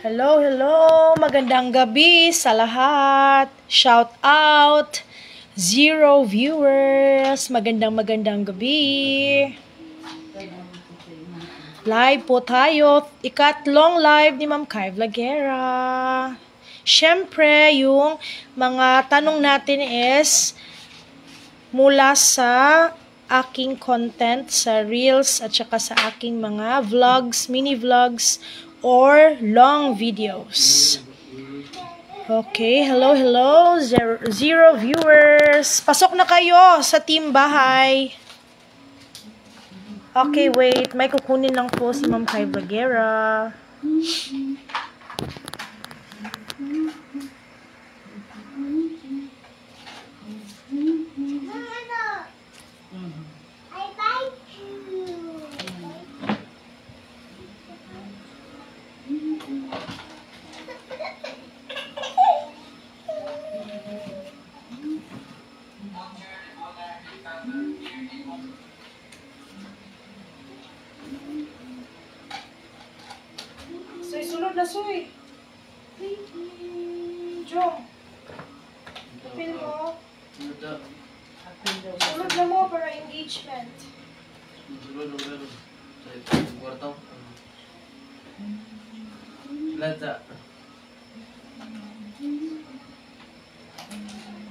Hello, hello. Magandang gabi sa lahat. Shout out. 0 viewers. Magandang gabi. Live po tayo. Ikatlong live ni Ma'am Kai Vlogera. Siyempre, yung mga tanong natin is mula sa aking content sa Reels at saka sa aking mga vlogs, mini vlogs, or long videos. Okay, hello, hello. Zero viewers. Pasok na kayo sa team bahay. Okay, wait. May kukunin lang po si Ma'am Kai Vlogera. Soy, sunod na soy. Jong. Apil mo. Sunod na mo para engagement. Lanza.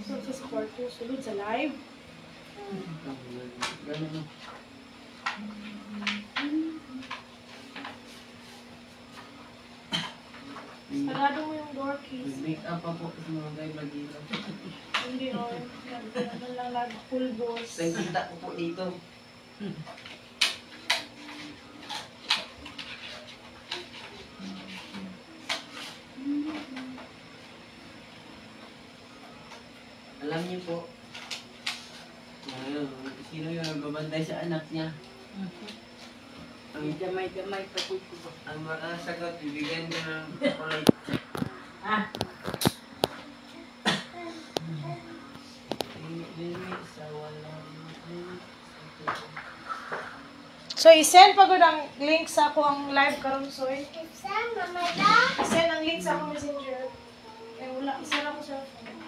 Sunod sa kwarto. Sunod sa live. Sarado mo yung door keys. Make up pa po sa mga guy Vlogera. Hindi o. Ano lang nag-pulbos. Kita ko po dito. Alam niyo po, sino yung nagbabantay sa anak niya? Ang damay-damay pa po ito. Ang makasagot, bibigyan niyo ng chocolate. So, isend pagod ang link sa ako ang live karon soy. Isend ang link sa ako messenger. Eh, wala. Isend ako sa phone.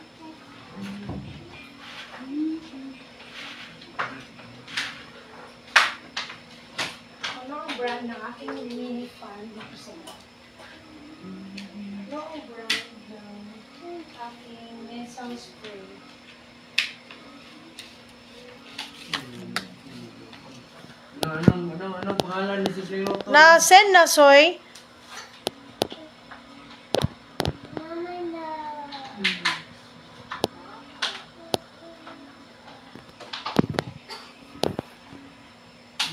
Ano ang brand ng aking mini fan dito sa mga? Ano ang brand ng aking nasal spray? Anong pangalan ni Sis Leoto? Na-send na, soy.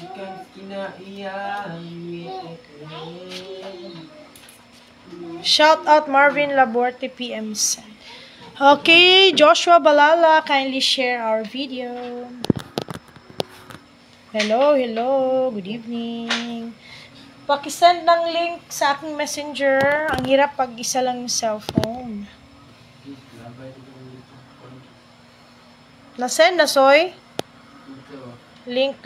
Ikan kinaiyan. Shout out Marvin Laborte PM send. Okay, Joshua Balala, kindly share our video. Hello, hello. Good evening. Pakisend ng link sa aking messenger. Ang hirap pag isa lang yung cellphone. Na-send na, soy? Link.